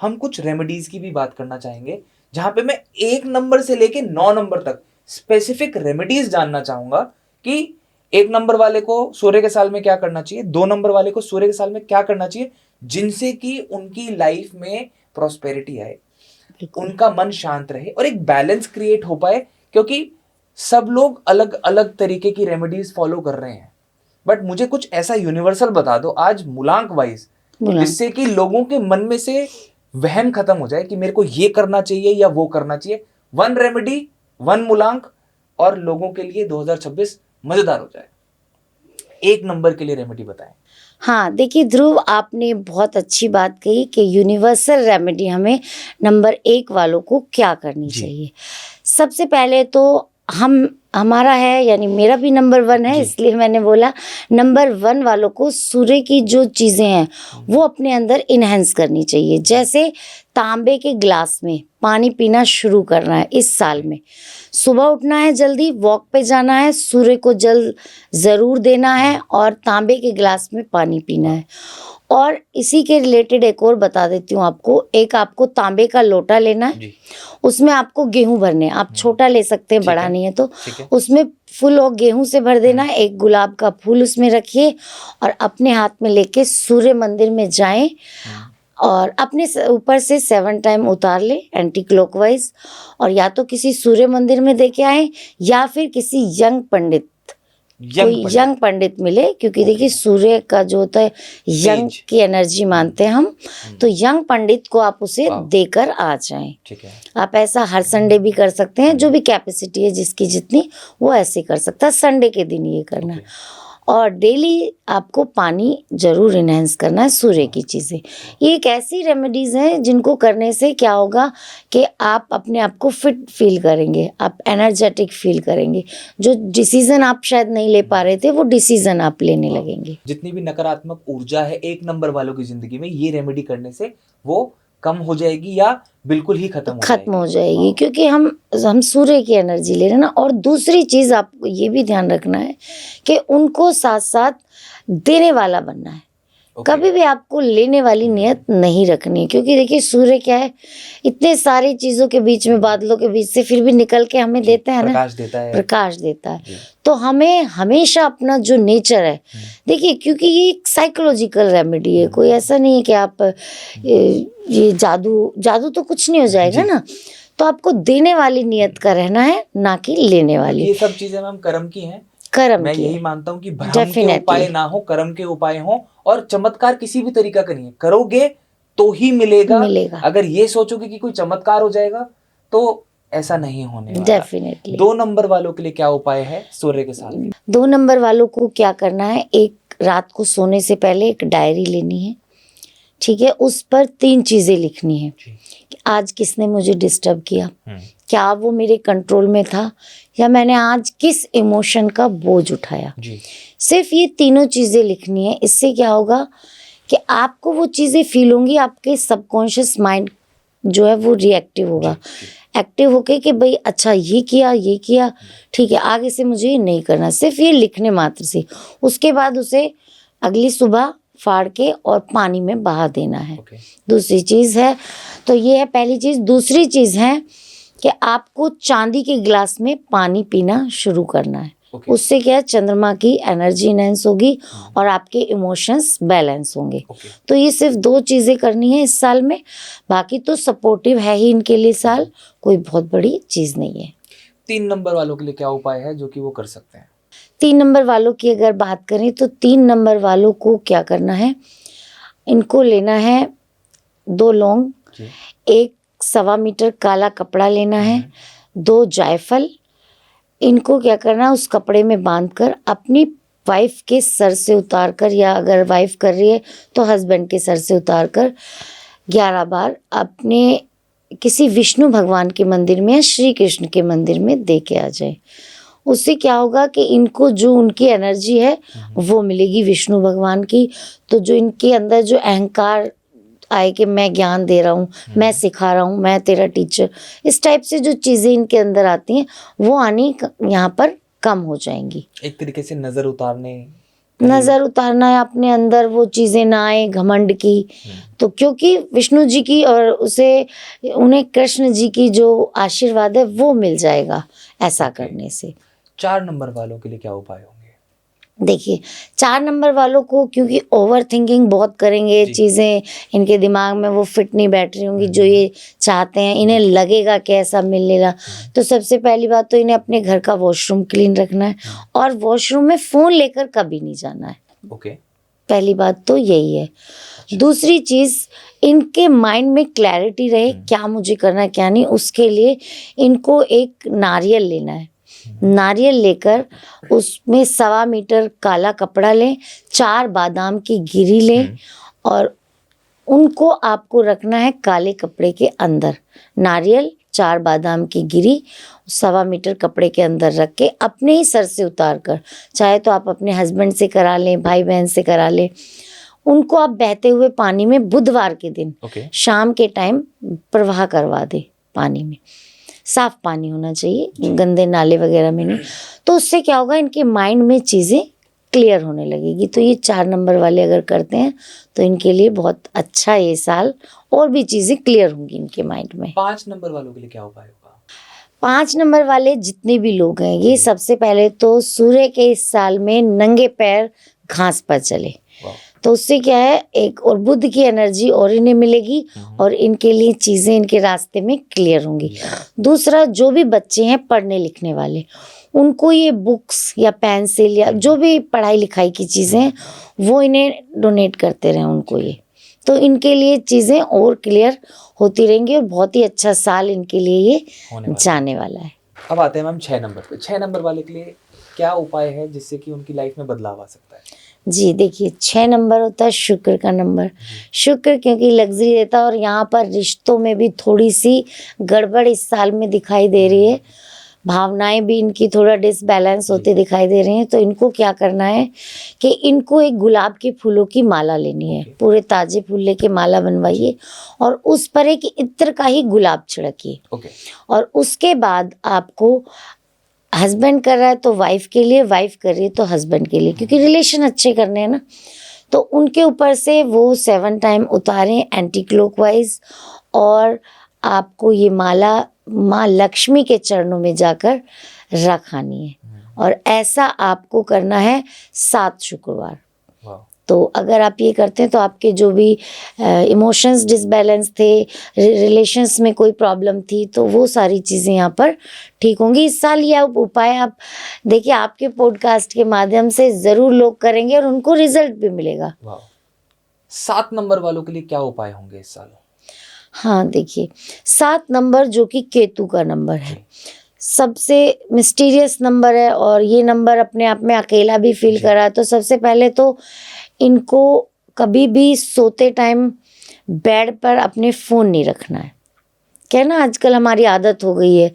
हम कुछ रेमेडीज की भी बात करना चाहेंगे, जहां पे मैं 1 नंबर से लेके 9 नंबर तक स्पेसिफिक रेमेडीज जानना चाहूंगा कि 1 नंबर वाले को सूर्य के साल में क्या करना चाहिए, 2 नंबर वाले को सूर्य के साल में क्या करना चाहिए, जिनसे कि उनकी लाइफ में प्रॉस्पेरिटी आए, उनका मन शांत रहे और एक बैलेंस क्रिएट हो पाए। क्योंकि सब लोग अलग अलग तरीके की रेमेडीज फॉलो कर रहे हैं, बट मुझे कुछ ऐसा यूनिवर्सल बता दो आज मूलांक वाइज, जिससे कि लोगों के मन में से वहम खत्म हो जाए कि मेरे को ये करना चाहिए या वो करना चाहिए। 1 रेमेडी 1 मूलांक और लोगों के लिए 2026 मजेदार हो जाए। 1 नंबर के लिए रेमेडी बताएं। हाँ, देखिए ध्रुव, आपने बहुत अच्छी बात कही कि यूनिवर्सल रेमेडी हमें नंबर 1 वालों को क्या करनी चाहिए। सबसे पहले तो हमारा है, यानी मेरा भी नंबर 1 है, इसलिए मैंने बोला नंबर 1 वालों को सूर्य की जो चीज़ें हैं वो अपने अंदर इन्हेंस करनी चाहिए। जैसे तांबे के गिलास में पानी पीना शुरू करना है इस साल में, सुबह उठना है, जल्दी वॉक पे जाना है, सूर्य को जल ज़रूर देना है और तांबे के गिलास में पानी पीना है। और इसी के रिलेटेड एक और बता देती हूँ आपको, एक आपको तांबे का लोटा लेना है, उसमें आपको गेहूं भरने हैं, आप छोटा ले सकते हैं, बड़ा नहीं है तो उसमें फुल और गेहूं से भर देना है। एक गुलाब का फूल उसमें रखिए और अपने हाथ में लेके सूर्य मंदिर में जाएं और अपने ऊपर से 7 टाइम उतार ले एंटी क्लॉकवाइज, और या तो किसी सूर्य मंदिर में दे के आए या फिर किसी यंग पंडित मिले, क्योंकि देखिए सूर्य का जो होता है यंग की एनर्जी मानते हैं हम, तो यंग पंडित को आप उसे देकर आ जाएं। ठीक है। आप ऐसा हर संडे भी कर सकते हैं, जो भी कैपेसिटी है जिसकी जितनी, वो ऐसे कर सकता है, संडे के दिन ये करना है। और डेली आपको पानी जरूर इन्हेंस करना है सूर्य की चीज़ें। ये एक ऐसी रेमेडीज़ हैं जिनको करने से क्या होगा कि आप अपने आप को फिट फील करेंगे, आप एनर्जेटिक फील करेंगे। जो डिसीज़न आप शायद नहीं ले पा रहे थे, वो डिसीज़न आप लेने लगेंगे। जितनी भी नकारात्मक ऊर्जा है 1 नंबर वालों की जिंदगी में, ये रेमेडी करने से वो कम हो जाएगी या बिल्कुल ही खत्म हो जाएगी। क्योंकि हम सूर्य की एनर्जी ले रहे हैं ना। और दूसरी चीज़ आपको ये भी ध्यान रखना है कि उनको साथ साथ देने वाला बनना है। कभी भी आपको लेने वाली नियत नहीं रखनी है, क्योंकि देखिए सूर्य क्या है, इतने सारी चीज़ों के बीच में, बादलों के बीच से फिर भी निकल के हमें देता है ना, प्रकाश देता है। तो हमें हमेशा अपना जो नेचर है, देखिए क्योंकि ये एक साइकोलॉजिकल रेमेडी है, कोई ऐसा नहीं है कि आप ये जादू तो कुछ नहीं हो जाएगा ना। तो आपको देने वाली नियत का रहना है, ना कि लेने वाली। ये सब चीज़ें मैम कर्म की हैं। मैं यही मानता हूँ कि भ्रम के उपाय ना हो, कर्म के उपाय हो, और चमत्कार किसी भी तरीका का नहीं है, करोगे तो ही मिलेगा। अगर ये सोचोगे कि कोई चमत्कार हो जाएगा तो ऐसा नहीं होने वाला। डेफिनेटली। 2 नंबर वालों के लिए क्या उपाय है सूर्य के साल में? 2 नंबर वालों को क्या करना है, एक रात को सोने से पहले एक डायरी लेनी है, ठीक है। उस पर 3 चीजें लिखनी है कि आज किसने मुझे डिस्टर्ब किया, क्या वो मेरे कंट्रोल में था, या मैंने आज किस इमोशन का बोझ उठाया। सिर्फ ये तीनों चीज़ें लिखनी है। इससे क्या होगा कि आपको वो चीज़ें फील होंगी, आपके सबकॉन्शियस माइंड जो है वो रिएक्टिव होगा, एक्टिव होके कि भाई अच्छा ये किया, ठीक है, आगे से मुझे ये नहीं करना। सिर्फ ये लिखने मात्र से, उसके बाद उसे अगली सुबह फाड़ के और पानी में बहा देना है। दूसरी चीज़ है, तो ये है पहली चीज़। दूसरी चीज़ है कि आपको चांदी के गिलास में पानी पीना शुरू करना है। उससे क्या है, चंद्रमा की एनर्जी इनहेंस होगी और आपके इमोशंस बैलेंस होंगे। तो ये सिर्फ 2 चीज़ें करनी है इस साल में, बाकी तो सपोर्टिव है ही इनके लिए साल, कोई बहुत बड़ी चीज़ नहीं है। 3 नंबर वालों के लिए क्या उपाय है जो कि वो कर सकते हैं? 3 नंबर वालों की अगर बात करें तो 3 नंबर वालों को क्या करना है, इनको लेना है 2 लौंग, 1 1.25 मीटर काला कपड़ा लेना है, 2 जायफल। इनको क्या करना है, उस कपड़े में बांधकर अपनी वाइफ के सर से उतारकर, या अगर वाइफ कर रही है तो हस्बैंड के सर से उतारकर 11 बार अपने किसी विष्णु भगवान के मंदिर में या श्री कृष्ण के मंदिर में दे के आ जाए। उससे क्या होगा कि इनको जो उनकी एनर्जी है वो मिलेगी विष्णु भगवान की। तो जो इनके अंदर जो अहंकार आए कि मैं ज्ञान दे रहा हूँ, मैं सिखा रहा हूँ, मैं तेरा टीचर, इस टाइप से जो चीज़ें इनके अंदर आती हैं वो आनी यहाँ पर कम हो जाएंगी। एक तरीके से नज़र उतारने नजर उतारना है अपने अंदर, वो चीजें ना आए घमंड की। तो क्योंकि विष्णु जी की और उन्हें कृष्ण जी की जो आशीर्वाद है वो मिल जाएगा ऐसा करने से। 4 नंबर वालों के लिए क्या उपाय होंगे? देखिए 4 नंबर वालों को, क्योंकि ओवर थिंकिंग बहुत करेंगे, चीज़ें इनके दिमाग में वो फिट नहीं बैठ रही होंगी जो ये चाहते हैं, इन्हें लगेगा कि ऐसा मिलेगा। तो सबसे पहली बात तो इन्हें अपने घर का वॉशरूम क्लीन रखना है और वॉशरूम में फ़ोन लेकर कभी नहीं जाना है। ओके। पहली बात तो यही है। दूसरी चीज़, इनके माइंड में क्लैरिटी रहे क्या मुझे करना है क्या नहीं, उसके लिए इनको एक नारियल लेना है। नारियल लेकर उसमें 1.25 मीटर काला कपड़ा लें, 4 बादाम की गिरी लें और उनको आपको रखना है काले कपड़े के अंदर। नारियल, 4 बादाम की गिरी 1.25 मीटर कपड़े के अंदर रख के अपने ही सर से उतार कर, चाहे तो आप अपने हस्बैंड से करा लें, भाई बहन से करा लें, उनको आप बहते हुए पानी में बुधवार के दिन शाम के टाइम प्रवाह करवा दें पानी में। साफ पानी होना चाहिए, गंदे नाले वगैरह में नहीं। तो उससे क्या होगा, इनके माइंड में चीज़ें क्लियर होने लगेगी। तो ये 4 नंबर वाले अगर करते हैं तो इनके लिए बहुत अच्छा ये साल, और भी चीज़ें क्लियर होंगी इनके माइंड में। 5 नंबर वालों के लिए क्या उपाय होगा? 5 नंबर वाले जितने भी लोग हैं, ये सबसे पहले तो सूर्य के इस साल में नंगे पैर घास पर चले। तो उससे क्या है, एक और बुध की एनर्जी और इन्हें मिलेगी और इनके लिए चीज़ें इनके रास्ते में क्लियर होंगी। दूसरा, जो भी बच्चे हैं पढ़ने लिखने वाले, उनको ये बुक्स या पेंसिल या जो भी पढ़ाई लिखाई की चीज़ें हैं वो इन्हें डोनेट करते रहें उनको ये। तो इनके लिए चीज़ें और क्लियर होती रहेंगी और बहुत ही अच्छा साल इनके लिए ये जाने वाला है। अब आते हैं मैम 6 नंबर पे। 6 नंबर वाले के लिए क्या उपाय है जिससे कि उनकी लाइफ में बदलाव आ सकता है? जी देखिए, 6 नंबर होता है शुक्र का नंबर। शुक्र क्योंकि लग्जरी देता है और यहाँ पर रिश्तों में भी थोड़ी सी गड़बड़ इस साल में दिखाई दे रही है, भावनाएं भी इनकी थोड़ा डिसबैलेंस होती दिखाई दे रही हैं। तो इनको क्या करना है कि इनको एक गुलाब के फूलों की माला लेनी है, पूरे ताजे फूल लेके माला बनवाइए और उस पर एक इत्र का ही गुलाब छिड़किए। और उसके बाद आपको, हस्बैंड कर रहा है तो वाइफ के लिए, वाइफ कर रही है तो हस्बैंड के लिए, क्योंकि रिलेशन अच्छे करने हैं ना, तो उनके ऊपर से वो 7 टाइम उतारें एंटी क्लॉकवाइज और आपको ये माला माँ लक्ष्मी के चरणों में जाकर रखानी है। और ऐसा आपको करना है 7 शुक्रवार। तो अगर आप ये करते हैं तो आपके जो भी इमोशंस डिसबैलेंस थे, रिलेशंस में कोई प्रॉब्लम थी, तो वो सारी चीज़ें यहाँ पर ठीक होंगी इस साल। ये उपाय आप देखिए आपके पॉडकास्ट के माध्यम से ज़रूर लोग करेंगे और उनको रिजल्ट भी मिलेगा। 7 नंबर वालों के लिए क्या उपाय होंगे इस साल? हाँ देखिए, 7 नंबर जो कि केतु का नंबर है, सबसे मिस्टीरियस नंबर है और ये नंबर अपने आप में अकेला भी फील कर रहा है। तो सबसे पहले तो इनको कभी भी सोते टाइम बेड पर अपने फ़ोन नहीं रखना है। क्या ना, आजकल हमारी आदत हो गई है,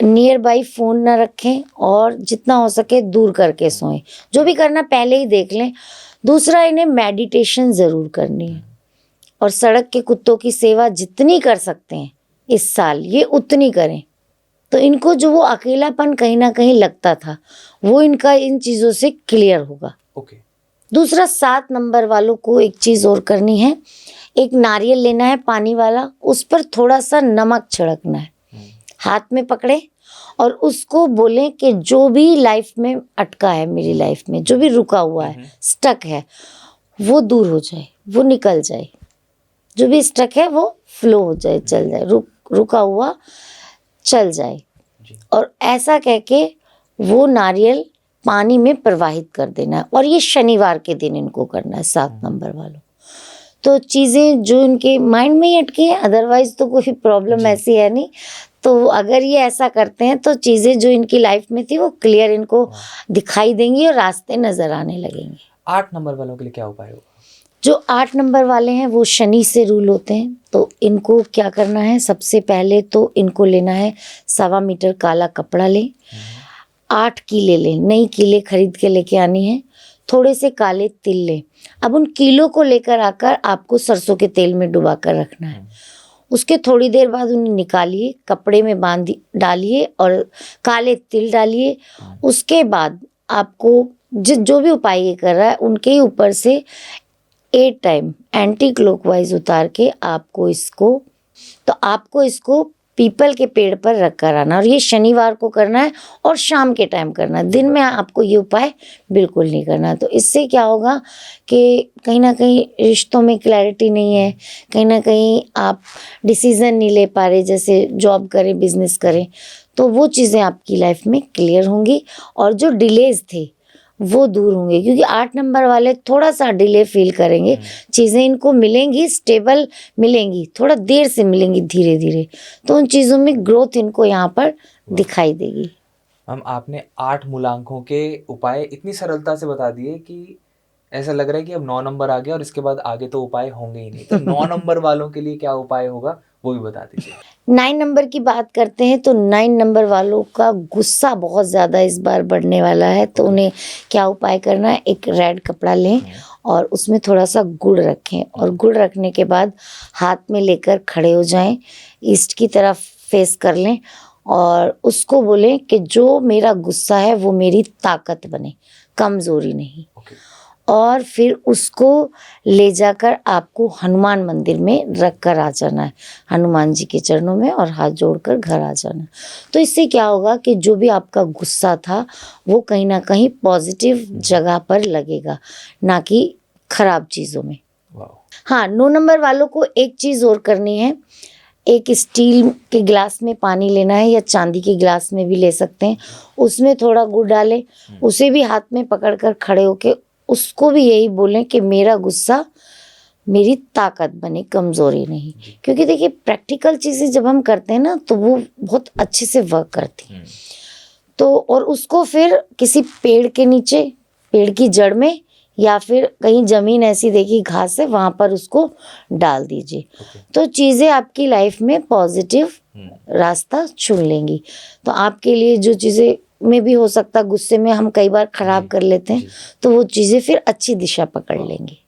नियर बाई फ़ोन ना रखें और जितना हो सके दूर करके सोएं। जो भी करना पहले ही देख लें। दूसरा, इन्हें मेडिटेशन ज़रूर करनी है और सड़क के कुत्तों की सेवा जितनी कर सकते हैं इस साल ये उतनी करें। तो इनको जो वो अकेलापन कहीं ना कहीं लगता था वो इनका इन चीज़ों से क्लियर होगा। दूसरा, 7 नंबर वालों को एक चीज़ और करनी है, एक नारियल लेना है पानी वाला, उस पर थोड़ा सा नमक छिड़कना है, हाथ में पकड़े और उसको बोलें कि जो भी लाइफ में अटका है, मेरी लाइफ में जो भी रुका हुआ है, स्टक है, वो दूर हो जाए, वो निकल जाए, जो भी स्टक है वो फ्लो हो जाए, चल जाए, रुका हुआ चल जाए। और ऐसा कह के वो नारियल पानी में प्रवाहित कर देना है और ये शनिवार के दिन इनको करना है 7 नंबर वालों। तो चीज़ें जो इनके माइंड में ही अटकी हैं, अदरवाइज तो कोई प्रॉब्लम ऐसी है नहीं। तो अगर ये ऐसा करते हैं तो चीज़ें जो इनकी लाइफ में थी वो क्लियर इनको दिखाई देंगी और रास्ते नज़र आने लगेंगे। 8 नंबर वालों के लिए क्या उपाय होगा? जो 8 नंबर वाले हैं वो शनि से रूल होते हैं। तो इनको क्या करना है, सबसे पहले तो इनको लेना है 1.25 मीटर काला कपड़ा लें, 8 कीले लें, नई कीले खरीद के लेके आनी है, थोड़े से काले तिल लें। अब उन कीलों को लेकर आकर आपको सरसों के तेल में डुबा कर रखना है। उसके थोड़ी देर बाद उन्हें निकालिए, कपड़े में डालिए और काले तिल डालिए। उसके बाद आपको जो भी उपाय ये कर रहा है उनके ही ऊपर से 8 टाइम एंटी क्लॉकवाइज उतार के आपको इसको पीपल के पेड़ पर रख कर आना, और ये शनिवार को करना है और शाम के टाइम करना है। दिन में आपको ये उपाय बिल्कुल नहीं करना है। तो इससे क्या होगा कि कहीं ना कहीं रिश्तों में क्लैरिटी नहीं है, कहीं ना कहीं आप डिसीज़न नहीं ले पा रहे, जैसे जॉब करें बिजनेस करें, तो वो चीज़ें आपकी लाइफ में क्लियर होंगी और जो डिलेज थे वो दूर होंगे, क्योंकि 8 नंबर वाले थोड़ा सा डिले फील करेंगे। चीज़ें इनको मिलेंगी, स्टेबल मिलेंगी, थोड़ा देर से मिलेंगी, धीरे धीरे, तो उन चीज़ों में ग्रोथ इनको यहाँ पर दिखाई देगी। हम आपने 8 मूलांकों के उपाय इतनी सरलता से बता दिए कि ऐसा लग रहा है कि अब 9 नंबर आ गया और इसके बाद आगे तो उपाय होंगे ही नहीं। तो 9 नंबर वालों के लिए क्या उपाय होगा वो भी बता दीजिए। 9 नंबर की बात करते हैं तो 9 नंबर वालों का गुस्सा बहुत ज़्यादा इस बार बढ़ने वाला है। तो उन्हें क्या उपाय करना है, एक रेड कपड़ा लें और उसमें थोड़ा सा गुड़ रखें, और गुड़ रखने के बाद हाथ में लेकर खड़े हो जाएं, ईस्ट की तरफ फेस कर लें और उसको बोलें कि जो मेरा गुस्सा है वो मेरी ताकत बने, कमज़ोरी नहीं। और फिर उसको ले जाकर आपको हनुमान मंदिर में रख कर आ जाना है, हनुमान जी के चरणों में, और हाथ जोड़कर घर आ जाना है। तो इससे क्या होगा कि जो भी आपका गुस्सा था वो कहीं ना कहीं पॉजिटिव जगह पर लगेगा, ना कि खराब चीज़ों में। हाँ, 9 नंबर वालों को एक चीज़ और करनी है, एक स्टील के गिलास में पानी लेना है या चांदी के गिलास में भी ले सकते हैं, उसमें थोड़ा गुड़ डालें, उसे भी हाथ में पकड़कर खड़े होके उसको भी यही बोलें कि मेरा गुस्सा मेरी ताकत बने, कमज़ोरी नहीं। क्योंकि देखिए प्रैक्टिकल चीज़ें जब हम करते हैं ना तो वो बहुत अच्छे से वर्क करती हैं। तो और उसको फिर किसी पेड़ के नीचे, पेड़ की जड़ में, या फिर कहीं ज़मीन ऐसी देखी घास है वहाँ पर उसको डाल दीजिए। तो चीज़ें आपकी लाइफ में पॉजिटिव रास्ता चुन लेंगी। तो आपके लिए जो चीज़ें में भी हो सकता गुस्से में हम कई बार खराब कर लेते हैं, तो वो चीज़ें फिर अच्छी दिशा पकड़ लेंगी।